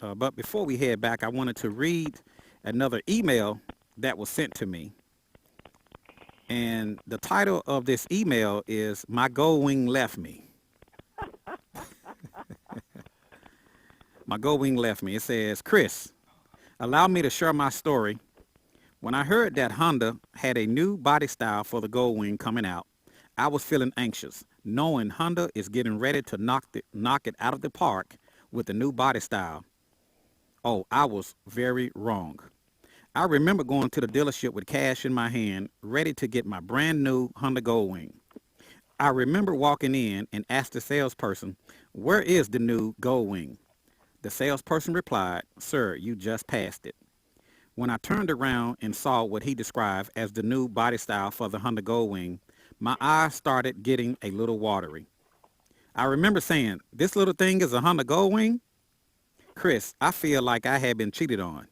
But before we head back, I wanted to read another email that was sent to me. And the title of this email is My Goldwing Left Me. My Goldwing Left Me. It says, Chris, allow me to share my story. When I heard that Honda had a new body style for the Goldwing coming out, I was feeling anxious, knowing Honda is getting ready to knock it out of the park with the new body style. Oh, I was very wrong. I remember going to the dealership with cash in my hand, ready to get my brand new Honda Goldwing. I remember walking in and asked the salesperson, where is the new Goldwing? The salesperson replied, sir, you just passed it. When I turned around and saw what he described as the new body style for the Honda Goldwing, my eyes started getting a little watery. I remember saying, this little thing is a Honda Goldwing? Chris, I feel like I had been cheated on.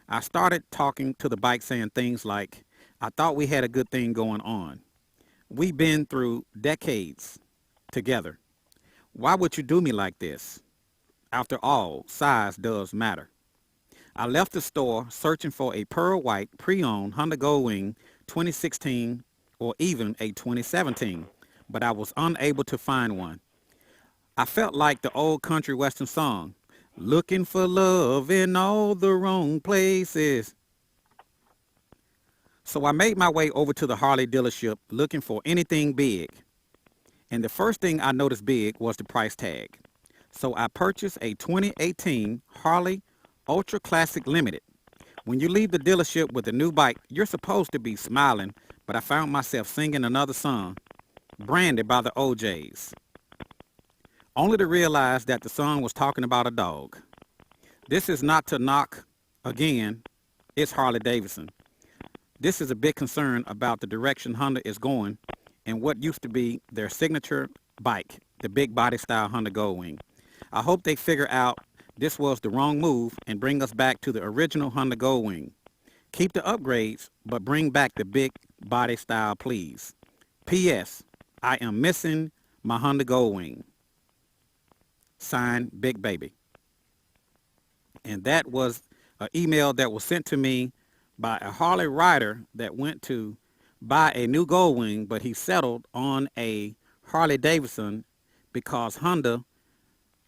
I started talking to the bike saying things like, I thought we had a good thing going on. We've been through decades together. Why would you do me like this? After all, size does matter. I left the store searching for a pearl white pre-owned Honda Goldwing 2016 or even a 2017, but I was unable to find one. I felt like the old country western song, looking for love in all the wrong places. So I made my way over to the Harley dealership looking for anything big. And the first thing I noticed big was the price tag. So I purchased a 2018 Harley Ultra Classic Limited. When you leave the dealership with a new bike, you're supposed to be smiling, but I found myself singing another song, branded by the OJs. Only to realize that the song was talking about a dog. This is not to knock, again, it's Harley Davidson. This is a big concern about the direction Honda is going and what used to be their signature bike, the big body style Honda Goldwing. I hope they figure out this was the wrong move and bring us back to the original Honda Goldwing. Keep the upgrades, but bring back the big body style, please. P.S. I am missing my Honda Goldwing. Signed, Big Baby. And that was an email that was sent to me by a Harley rider that went to buy a new Goldwing, but he settled on a Harley Davidson because Honda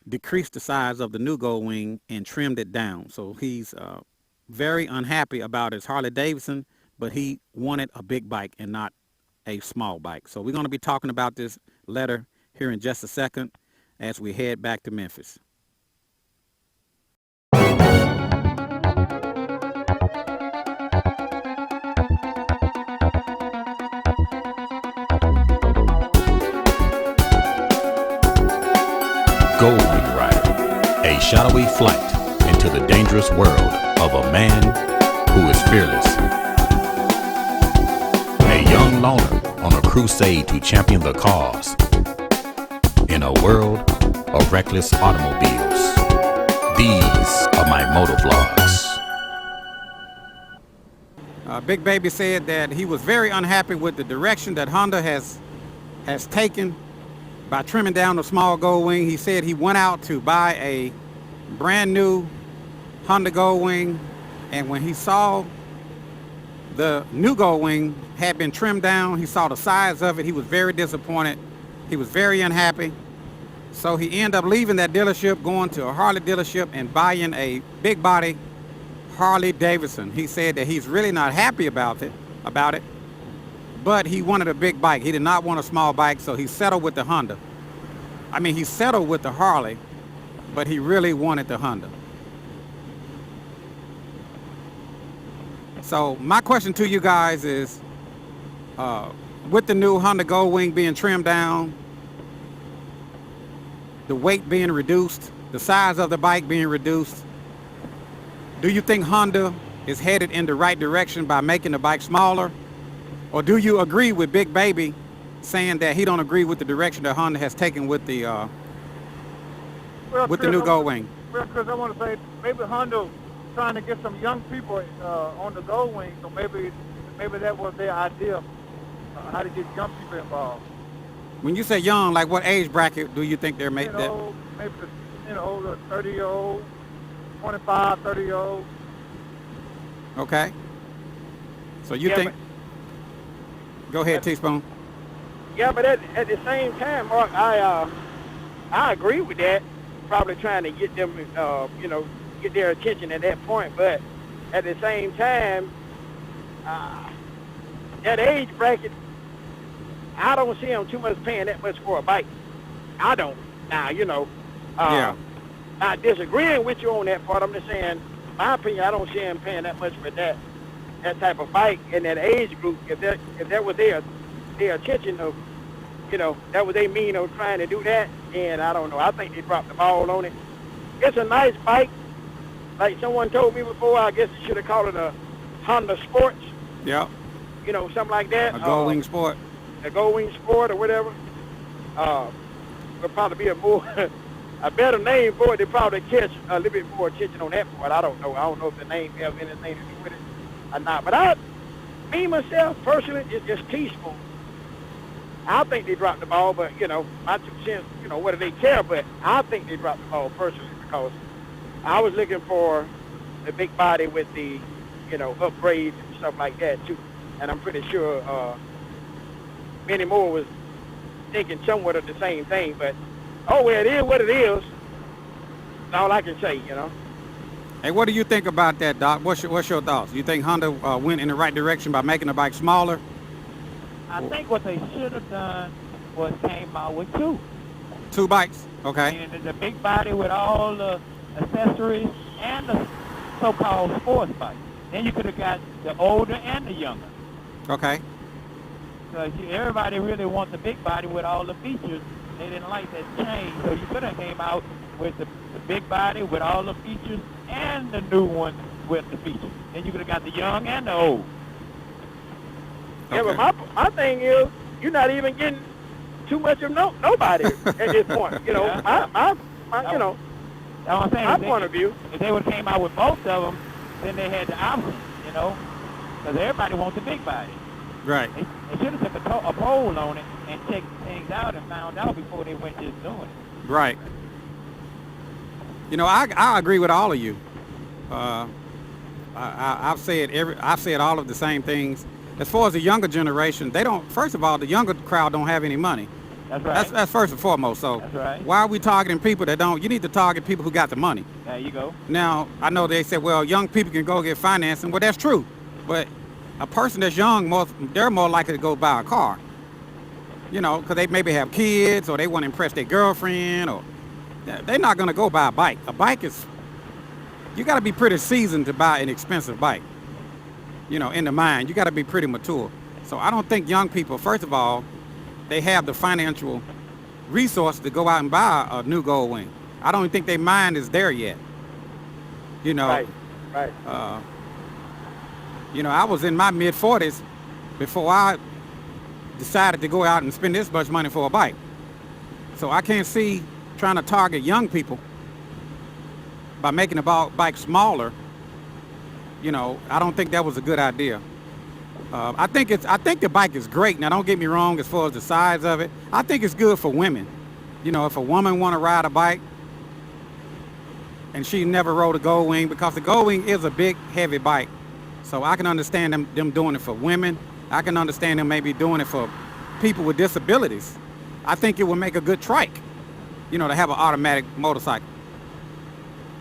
decreased the size of the new Goldwing and trimmed it down. So he's very unhappy about his Harley Davidson, but he wanted a big bike and not a small bike. So we're going to be talking about this letter here in just a second as we head back to Memphis. Goldwing Rider, a shadowy flight into the dangerous world of a man who is fearless. A young loner on a crusade to champion the cause in a world of reckless automobiles. These are my motovlogs. Big Baby said that he was very unhappy with the direction that Honda has taken by trimming down the small Goldwing. He said he went out to buy a brand new Honda Goldwing, and when he saw the new Goldwing had been trimmed down, he saw the size of it, he was very disappointed. He was very unhappy. So he ended up leaving that dealership, going to a Harley dealership and buying a big body Harley Davidson. He said that he's really not happy about it, but he wanted a big bike. He did not want a small bike, so he settled with the Honda. I mean, he settled with the Harley, but he really wanted the Honda. So my question to you guys is, with the new Honda Goldwing being trimmed down, the weight being reduced, the size of the bike being reduced, do you think Honda is headed in the right direction by making the bike smaller? Or do you agree with Big Baby saying that he don't agree with the direction that Honda has taken with the new Goldwing? Well, Chris, I want to say maybe Honda trying to get some young people on the Goldwing, so maybe that was their idea, how to get young people involved. When you say young, like what age bracket do you think they're making? Maybe 30-year-old. 25, 30-year-olds. Okay. So you Yeah, think? Go ahead, but Teaspoon. yeah, but at the same time, Mark, I agree with that. Probably trying to get them, get their attention at that point. But at the same time, uh, that age bracket, I don't see them too much paying that much for a bike. I don't. Now, Yeah. uh, not disagreeing with you on that part. I'm just saying, my opinion, I don't see them paying that much for that type of bike in that age group. If that was their attention of, that was they mean of trying to do that, and I don't know. I think they dropped the ball on it. It's a nice bike. Like someone told me before, I guess they should have called it a Honda Sports, Yep. something like that. A Goldwing Sport. A Goldwing Sport or whatever. Would probably be a better name for it. They probably catch a little bit more attention on that part. I don't know. I don't know if the name has anything to do with it or not. But me myself personally, it's just teaspoon. I think they dropped the ball, but my 2 cents. What do they care? But I think they dropped the ball personally because I was looking for the big body with the upgrades and stuff like that too. And I'm pretty sure many more was thinking somewhat of the same thing. But oh well, it is what it is. That's all I can say. Hey, what do you think about that, Doc? What's your thoughts? You think Honda went in the right direction by making the bike smaller? I think what they should have done was came out with two. 2 bikes. Okay. And the big body with all the accessories and the so-called sports bike. Then you could have got the older and the younger. Okay. Because everybody really wants the big body with all the features. They didn't like that change. So you could have came out with the big body with all the features and the new one with the features. Then you could have got the young and the old. Yeah, Okay. but my thing is, you're not even getting too much of nobody at this point. Yeah. My That's what I'm saying. my point of view. If they would have came out with both of them, then they had the option, because everybody wants a big body. Right. They should have took a poll on it and checked things out and found out before they went just doing it. Right. I agree with all of you. I've said all of the same things. As far as the younger generation, they don't. First of all, the younger crowd don't have any money. That's right. That's first and foremost. So That's right. why are we targeting people that don't? You need to target people who got the money. There you go. Now, I know they said, well, young people can go get financing. Well, that's true. But a person that's young, they're more likely to go buy a car. Because they maybe have kids or they want to impress their girlfriend, or they're not going to go buy a bike. A bike you got to be pretty seasoned to buy an expensive bike. In the mind, you got to be pretty mature. So I don't think young people, first of all, they have the financial resources to go out and buy a new Goldwing. I don't think their mind is there yet. Right. I was in my mid-40s before I decided to go out and spend this much money for a bike. So I can't see trying to target young people by making the bike smaller. I don't think that was a good idea. I think the bike is great. Now, don't get me wrong as far as the size of it. I think it's good for women. If a woman want to ride a bike and she never rode a Goldwing, because the Goldwing is a big, heavy bike. So I can understand them doing it for women. I can understand them maybe doing it for people with disabilities. I think it would make a good trike, to have an automatic motorcycle.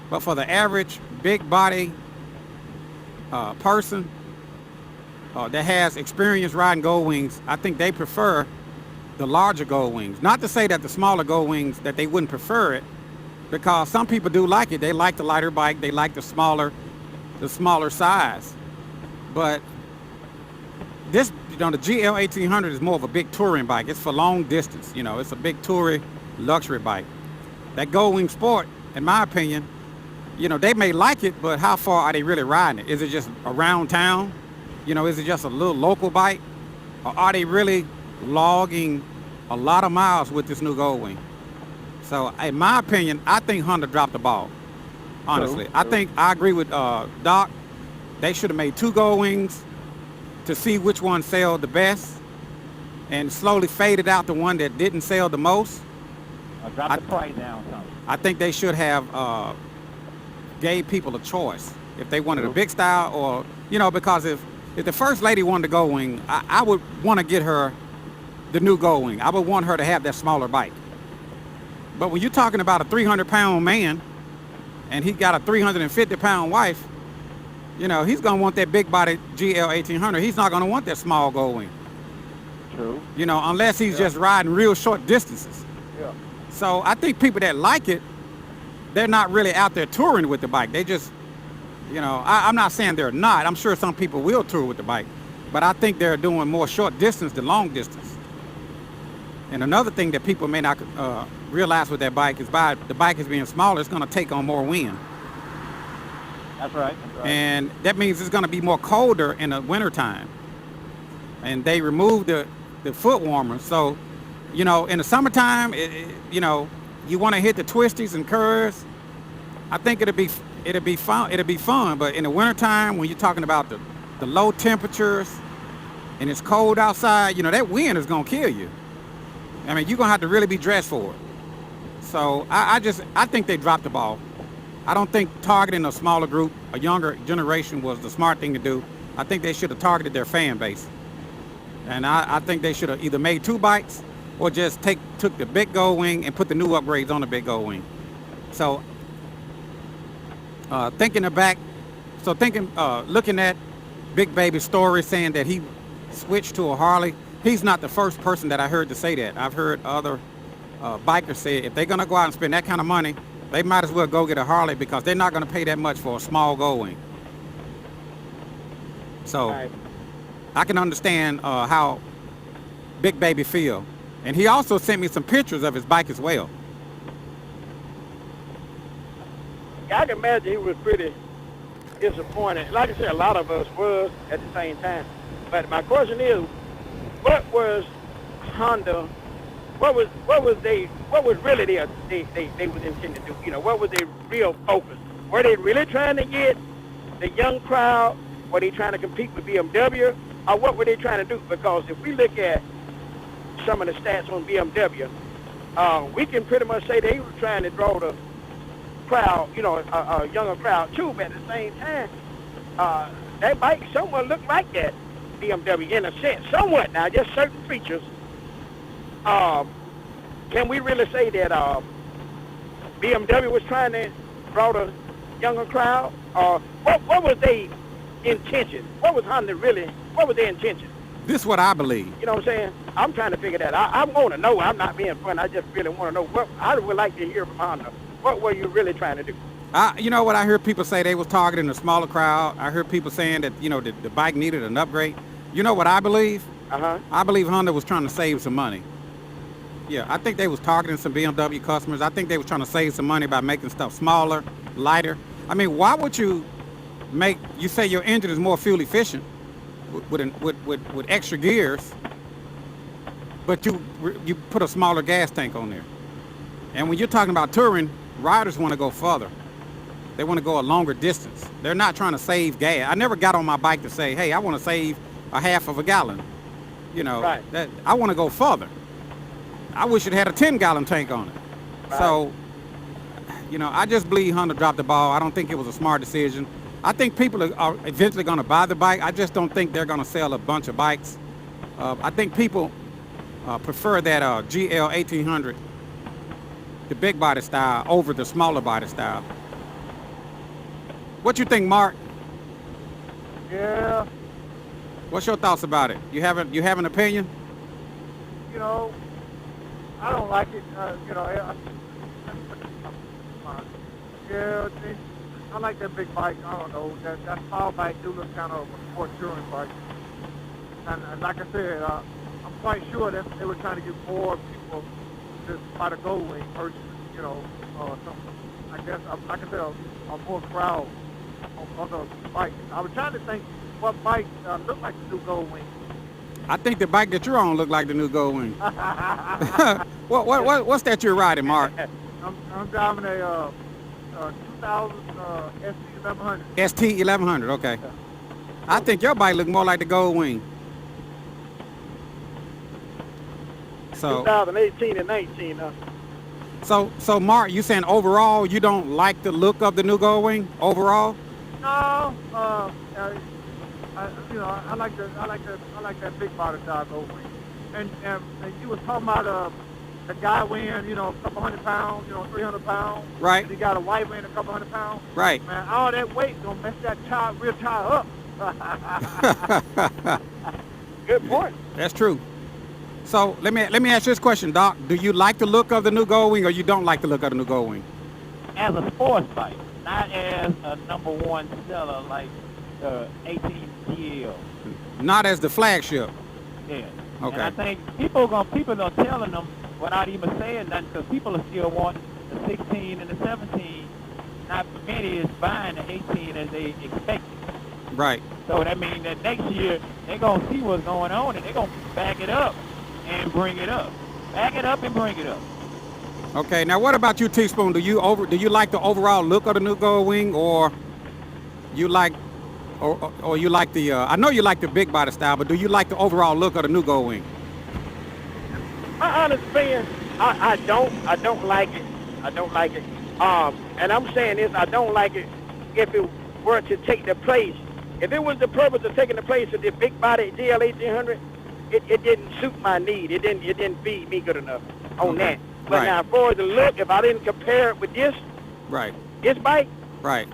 But for the average big body person that has experience riding Goldwings, I think they prefer the larger Goldwings. Not to say that the smaller Goldwings, that they wouldn't prefer it, because some people do like it. They like the lighter bike. They like the smaller size. But this, the GL 1800 is more of a big touring bike. It's for long distance. It's a big touring luxury bike. That Goldwing Sport, in my opinion, they may like it, but how far are they really riding it? Is it just around town? Is it just a little local bike? Or are they really logging a lot of miles with this new Goldwing? So, in my opinion, I think Honda dropped the ball. Honestly. I agree with Doc. They should have made 2 Goldwings to see which one sold the best and slowly faded out the one that didn't sell the most. Or drop the price down something. I think they should have gave people a choice if they wanted a big style or, because if the first lady wanted the Goldwing, I would want to get her the new Goldwing. I would want her to have that smaller bike. But when you're talking about a 300-pound man and he got a 350-pound wife, he's going to want that big body GL 1800. He's not going to want that small Goldwing. True. Unless he's just riding real short distances. Yeah. So I think people that like it, they're not really out there touring with the bike. They just, I'm not saying they're not. I'm sure some people will tour with the bike. But I think they're doing more short distance than long distance. And another thing that people may not realize with that bike is by the bike is being smaller, it's going to take on more wind. That's right. And that means it's going to be more colder in the wintertime. And they removed the foot warmers. So, in the summertime, you want to hit the twisties and curves. I think it'll be fun. It'll be fun. But in the wintertime, when you're talking about the low temperatures and it's cold outside, that wind is going to kill you. I mean, you're going to have to really be dressed for it. So I think they dropped the ball. I don't think targeting a smaller group, a younger generation, was the smart thing to do. I think they should have targeted their fan base. And I think they should have either made 2 bikes or just took the big Goldwing and put the new upgrades on the big Goldwing. So looking at Big Baby's story saying that he switched to a Harley, he's not the first person that I heard to say that. I've heard other bikers say if they're gonna go out and spend that kind of money, they might as well go get a Harley because they're not gonna pay that much for a small Goldwing. So Right. I can understand how Big Baby feel. And he also sent me some pictures of his bike as well. Yeah, I can imagine he was pretty disappointed. Like I said, a lot of us was at the same time. But my question is, what was Honda? What was really they was intended to do? What was their real focus? Were they really trying to get the young crowd? Were they trying to compete with BMW? Or what were they trying to do? Because if we look at some of the stats on BMW, we can pretty much say they were trying to draw the crowd, a younger crowd too. But at the same time, that bike somewhat looked like that BMW in a sense, somewhat. Now, just certain features. Can we really say that BMW was trying to draw the younger crowd? What was their intention? What was Honda really? What was their intention? This is what I believe. You know what I'm saying? I'm trying to figure that out. I want to know. I'm not being funny. I just really want to know. I would like to hear from Honda. What were you really trying to do? You know what I heard people say? They was targeting a smaller crowd. I heard people saying that, the bike needed an upgrade. You know what I believe? Uh-huh. I believe Honda was trying to save some money. Yeah, I think they was targeting some BMW customers. I think they was trying to save some money by making stuff smaller, lighter. I mean, why would you say your engine is more fuel efficient with extra gears, but you put a smaller gas tank on there? And when you're talking about touring, riders want to go further. They want to go a longer distance. They're not trying to save gas. I never got on my bike to say, hey, I want to save a half of a gallon. Right. That I want to go further. I wish it had a 10-gallon tank on it. Right. So, I just believe Honda dropped the ball. I don't think it was a smart decision. I think people are eventually going to buy the bike. I just don't think they're going to sell a bunch of bikes. I think people prefer that GL 1800, the big body style, over the smaller body style. What you think, Mark? Yeah, What's your thoughts about it? You have an opinion? I don't like it. I like that big bike. I don't know. That small bike do look kind of a sport touring bike. And like I said, I'm quite sure that they were trying to get more people to buy the Goldwing versus, some, I guess, like I said, a more crowd on other bikes. I was trying to think what bike looked like the new Goldwing. I think the bike that you're on look like the new Goldwing. What's that you're riding, Mark? I'm driving a 2000 ST 1100. ST 1100, okay. I think your bike look more like the Goldwing. So 2018 and 19. So Mark, you saying overall you don't like the look of the new Goldwing overall? No, I like that big body style Goldwing. And you was talking about the guy weighing, a couple hundred pounds, 300 pounds. Right. And he got a wife weighing a couple hundred pounds. Right. Man, all that weight gonna mess that rear tire up. Good point. That's true. So let me ask you this question, Doc. Do you like the look of the new Goldwing, or you don't like the look of the new Goldwing? As a sports bike, not as a number one seller like the 18 GL. Not as the flagship. Yeah. Okay. And I think people are telling them without even saying nothing, because people are still wanting the 16 and the 17. Not many is buying the 18 as they expected. Right. So that means that next year they're gonna see what's going on and they're gonna back it up and bring it up. Back it up and bring it up. Okay. Now, what about you, Teaspoon? Do you like the overall look of the new Goldwing, or you like, or you like the? I know you like the big body style, but do you like the overall look of the new Goldwing? My honest opinion, I don't like it. I don't like it. And I'm saying this, I don't like it if it were to take the place. If it was the purpose of taking the place of the big body GL 1800, it didn't suit my need. It didn't feed me good enough on that. But Right. now, for the look, if I didn't compare it with this Right. bike, Right.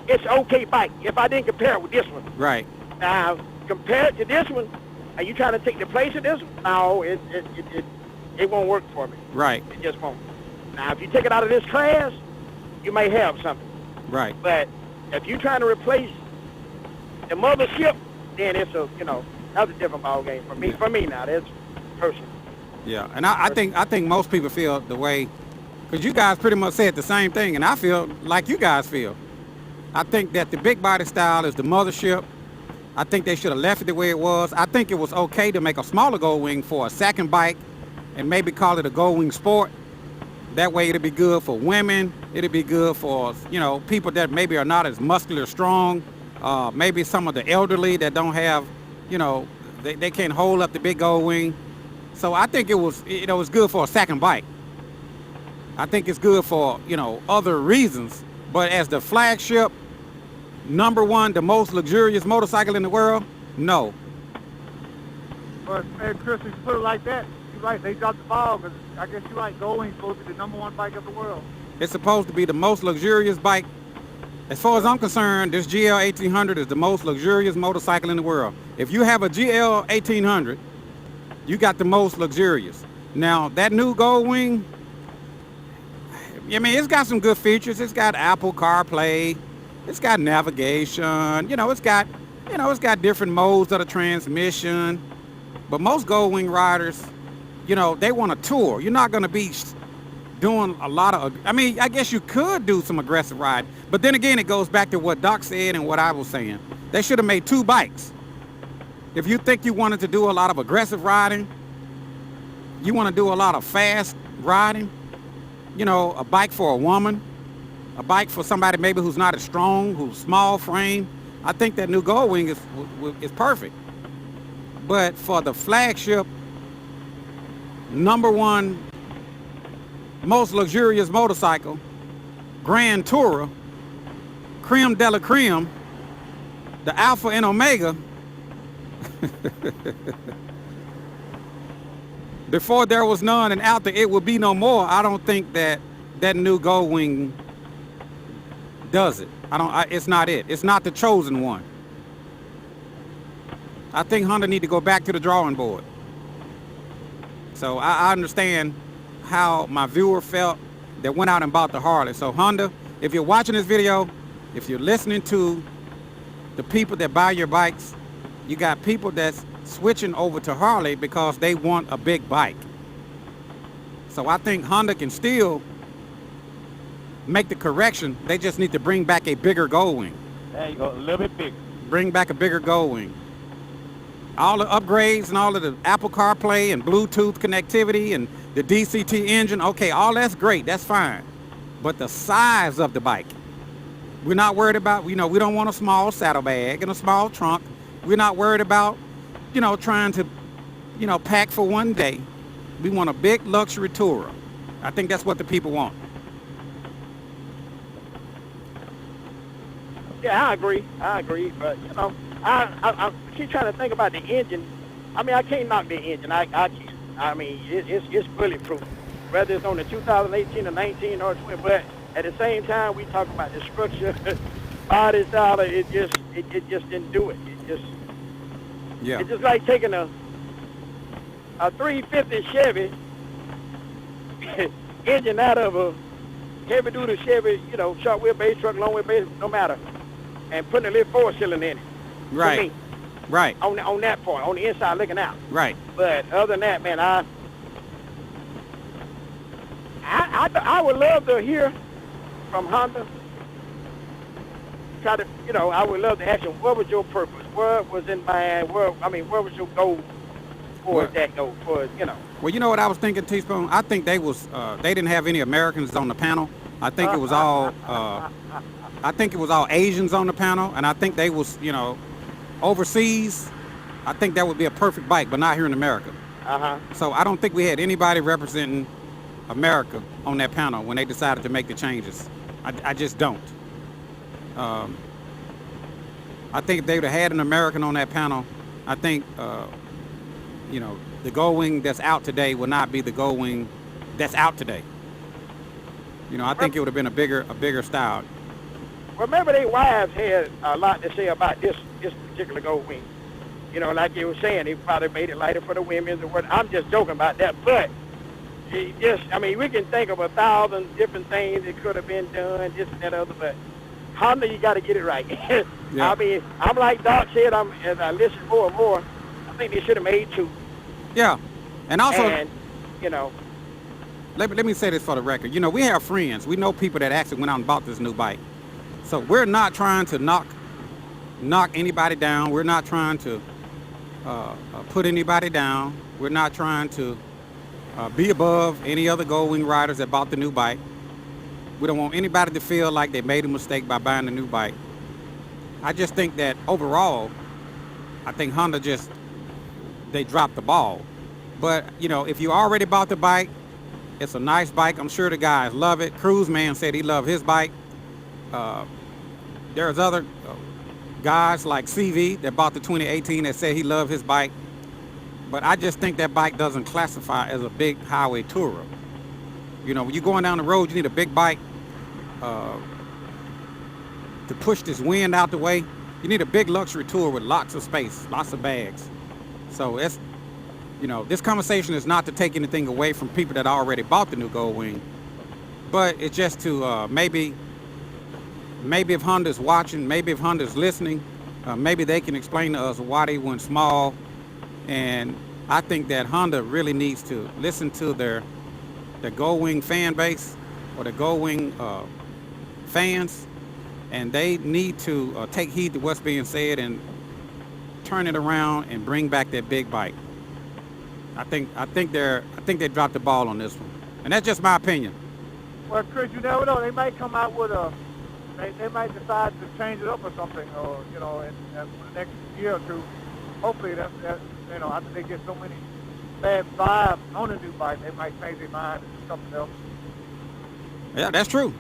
it's okay bike. If I didn't compare it with this one, Right. now compare it to this one. Are you trying to take the place of this one? No, it won't work for me. Right. It just won't. Now, if you take it out of this class, you may have something. Right. But if you're trying to replace the mothership, then it's that's a different ball game for me. Yeah. For me now, that's personal. Yeah, and I think most people feel the way, because you guys pretty much said the same thing, and I feel like you guys feel. I think that the big body style is the mothership. I think they should have left it the way it was. I think it was okay to make a smaller Goldwing for a second bike and maybe call it a Goldwing Sport. That way it'll be good for women. It'll be good for, people that maybe are not as muscular strong. Maybe some of the elderly that don't have, they can't hold up the big Goldwing. So I think it was, it's good for a second bike. I think it's good for, other reasons. But as the flagship, number one, the most luxurious motorcycle in the world, no. But, hey, Chris, if you put it like that, you're right. They dropped the ball, because I guess you're right. Goldwing's supposed to be the number one bike of the world. It's supposed to be the most luxurious bike. As far as I'm concerned, this GL 1800 is the most luxurious motorcycle in the world. If you have a GL 1800, you got the most luxurious. Now, that new Goldwing, it's got some good features. It's got Apple CarPlay. It's got navigation. It's got different modes of the transmission. But most Goldwing riders, they want a tour. You're not going to be doing a lot of, I guess you could do some aggressive riding. But then again, it goes back to what Doc said and what I was saying. They should have made two bikes. If you think you wanted to do a lot of aggressive riding, you want to do a lot of fast riding, a bike for a woman, a bike for somebody maybe who's not as strong, who's small frame, I think that new Goldwing is perfect. But for the flagship, number one, most luxurious motorcycle, Grand Tourer, creme de la creme, the Alpha and Omega, before there was none and after it will be no more, I don't think that new Goldwing does it. It's not it. It's not the chosen one. I think Honda need to go back to the drawing board. So I understand how my viewer felt that went out and bought the Harley. So Honda, if you're watching this video, if you're listening to the people that buy your bikes, you got people that's switching over to Harley because they want a big bike. So I think Honda can still make the correction. They just need to bring back a bigger Goldwing. There you go, a little bit bigger. Bring back a bigger Goldwing. All the upgrades and all of the Apple CarPlay and Bluetooth connectivity and the DCT engine, okay, all that's great, that's fine. But the size of the bike, we're not worried about, we don't want a small saddlebag and a small trunk. We're not worried about, trying to, pack for one day. We want a big luxury tourer. I think that's what the people want. Yeah, I agree. But you know, I keep trying to think about the engine. I mean, I can't knock the engine. I can't. I mean, it's bulletproof, whether it's on the 2018 or 19 or 20. But at the same time, we talk about the structure, body style. It just didn't do it. Yeah. It's just like taking a 350 Chevy engine out of a heavy duty Chevy, you know, short wheelbase truck, long wheelbase, no matter, and putting a little four-cylinder in it. Right. For me, Right. on that part, on the inside looking out. Right. But other than that, man, I would love to hear from Honda. Try to, you know, I would love to ask them, what was your purpose? What was in mind? Where was your goal for that goal? For, you know. Well, you know what I was thinking, Teaspoon? I think they didn't have any Americans on the panel. I think it was all Asians on the panel, and I think they was, you know, overseas. I think that would be a perfect bike, but not here in America. So I don't think we had anybody representing America on that panel when they decided to make the changes. I just don't. I think if they would have had an American on that panel, I think, you know, the Goldwing that's out today will not be the Goldwing that's out today. You know, I think it would have been a bigger style. Remember, their wives had a lot to say about this particular Goldwing. You know, like you were saying, they probably made it lighter for the women or what. I'm just joking about that, but I mean, we can think of 1,000 different things that could have been done, this and that other, but Honda, you got to get it right. Yeah. I mean, I'm like Doc said, as I listen more and more, I think they should have made 2. Yeah, and also, And, you know, let me say this for the record. You know, we have friends. We know people that actually went out and bought this new bike. So we're not trying to knock anybody down. We're not trying to put anybody down. We're not trying to be above any other Goldwing riders that bought the new bike. We don't want anybody to feel like they made a mistake by buying the new bike. I just think that overall, I think Honda they dropped the ball. But, you know, if you already bought the bike, it's a nice bike. I'm sure the guys love it. Cruise Man said he loved his bike. There's other guys like CV that bought the 2018 that said he loved his bike. But I just think that bike doesn't classify as a big highway tourer. You know, when you're going down the road, you need a big bike to push this wind out the way. You need a big luxury tour with lots of space, lots of bags. So it's, you know, this conversation is not to take anything away from people that already bought the new Goldwing, but it's just to maybe if Honda's watching, maybe if Honda's listening, maybe they can explain to us why they went small. And I think that Honda really needs to listen to their Goldwing fan base or the Goldwing fans, and they need to take heed to what's being said and turn it around and bring back that big bike. I think they dropped the ball on this one, and that's just my opinion. Well, Chris, you never know. They might come out with they might decide to change it up or something, or, you know, in the next year or two. Hopefully, that's you know, after they get so many bad vibes on the new bike, they might change their mind and do something else. Yeah, that's true.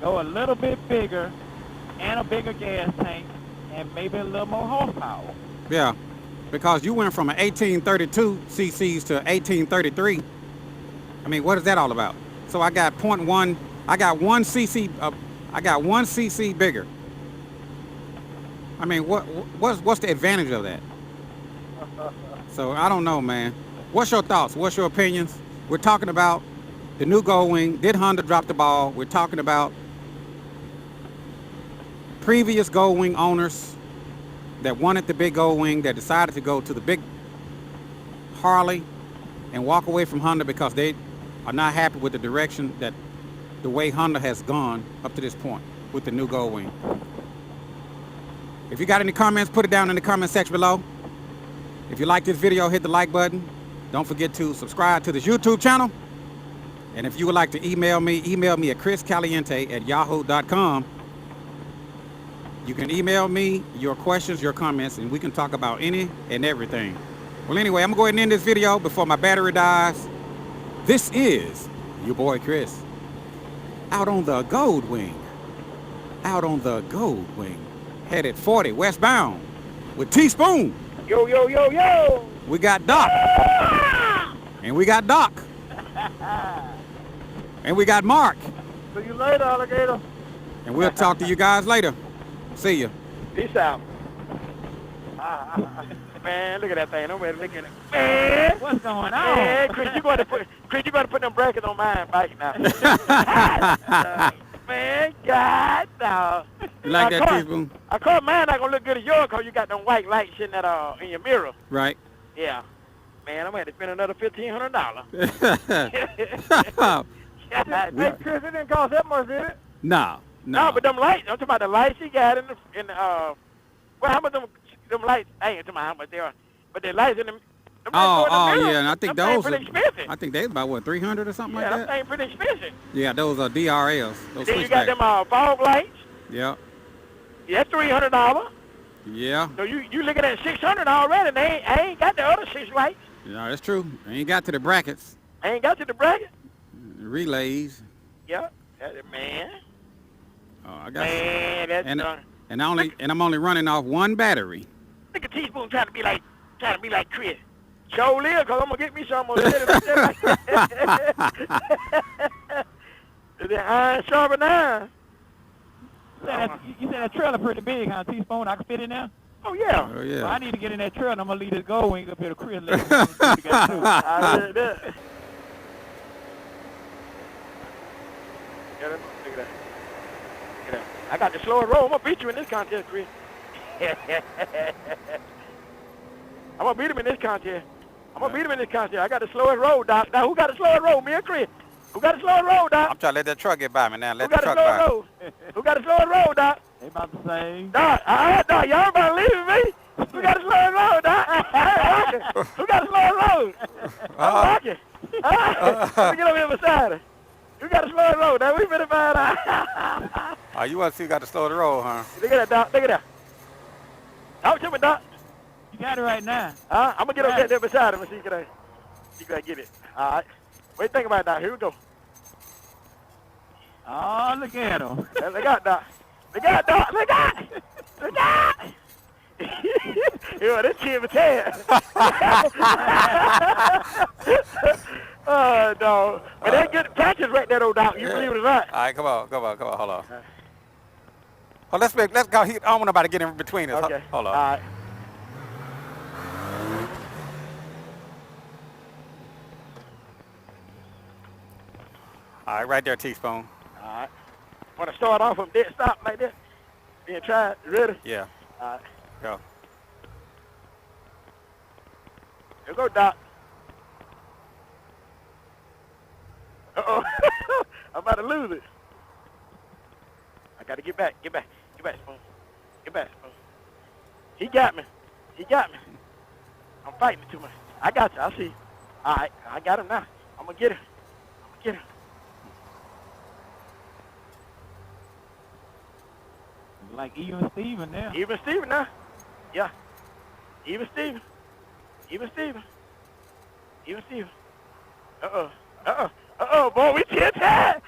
Go a little bit bigger and a bigger gas tank and maybe a little more horsepower. Yeah, because you went from an 1832 cc's to 1833. I mean, what is that all about? So I got 0.1. I got 1 cc. I got 1 cc bigger. I mean, what's the advantage of that? So I don't know, man. What's your thoughts? What's your opinions? We're talking about the new Goldwing. Did Honda drop the ball? We're talking about previous Goldwing owners that wanted the big Goldwing, that decided to go to the big Harley and walk away from Honda because they are not happy with the direction that the way Honda has gone up to this point with the new Goldwing. If you got any comments, put it down in the comment section below. If you like this video, hit the like button. Don't forget to subscribe to this YouTube channel. And if you would like to email me at chriscaliente@yahoo.com. You can email me your questions, your comments, and we can talk about any and everything. Well, anyway, I'm going to go ahead and end this video before my battery dies. This is Your boy Chris. Out on the Goldwing. Out on the Goldwing. Headed 40 westbound with Teaspoon. Yo, yo, yo, yo. We got Doc. And we got Doc. And we got Mark. See you later, alligator. And we'll talk to you guys later. See ya. Peace out. Man, look at that thing. I'm ready to look at it. Man, What's going on? man, Chris, you got to put them brackets on mine bike now. Man, God, no. You like that, Of Teaspoon? Of course, mine not gonna look good as yours because you got them white lights in that in your mirror. Right. Yeah. Man, I'm gonna have to spend another $1,500. Hey, Chris, it didn't cost that much, did it? No. No, but them lights. I'm talking about the lights he got in the well, how much them lights? I ain't talking about how much they are, but the lights in the. Oh, yeah, and I think those pretty expensive. I think they about, what, 300 or something Yeah, like them that? things pretty expensive. Yeah, those are DRLs. Those Then you got switchbacks. them fog lights. Yeah. Yeah, that's $300. Yeah. So you looking at $600 already, and I ain't got the other 6 lights. Yeah, that's true. I ain't got to the brackets, I ain't got to the bracket. relays. Yeah, man, Oh, I got man, that's and I'm only running off one battery. Look at Teaspoon trying to be like Chris. Show live, cause I'm gonna get me some on it. The iron sharpen iron. You said that trailer pretty big, huh, Teaspoon? I can fit in there? Oh yeah. Oh, yeah. Well, I need to get in that trailer, and I'm going to leave this Goldwing up here to Chris later. See what you got to do. I heard that. Yeah, look at that. Look at that. I got the slower roll. I'm gonna beat you in this contest, Chris. I'm gonna beat him in this contest. I got the slowest roll, Doc. Now, who got the slowest roll? Me or Chris? Who got the slowest roll, Doc? I'm trying to let that truck get by me now. Who got the slowest roll? Who got the slowest roll, Doc? They about the same. Doc, Doc, y'all about leaving me? Who got the slowest roll, Doc? Who got the slowest roll? I'm walking. Let me get over here beside her. Who got the slowest roll, Doc? We better find out. Oh, you want to see who got to slow the roll, huh? Look at that, Doc. Look at that. Talk to me, Doc. You got it right now. I'm going to get over there beside him and see if I get it. All right. What do you think about it, Doc? Here we go. Oh, look at him. Look out, Doc. Look out, Doc. Look out. Look out. Yo, this kid was tan. Oh, no. But they good catches right there, though, Doc. You believe it or not. All right, come on, hold on. Oh, let's go. I don't want nobody to get in between us. Okay. Hold on. All right. All right, right there, Teaspoon. All right. Want to start off from dead stop like this? Then try it. Ready? Yeah. All right. Go. Here go, Doc. Uh-oh. I'm about to lose it. I got to get back, Spoon. Get back, Spoon. He got me. I'm fighting too much. I got you. I see. All right. I got him now. I'm going to get him. Like even Steven now. Even Steven now. Yeah. Even Steven. Uh-oh, boy, we 10 times.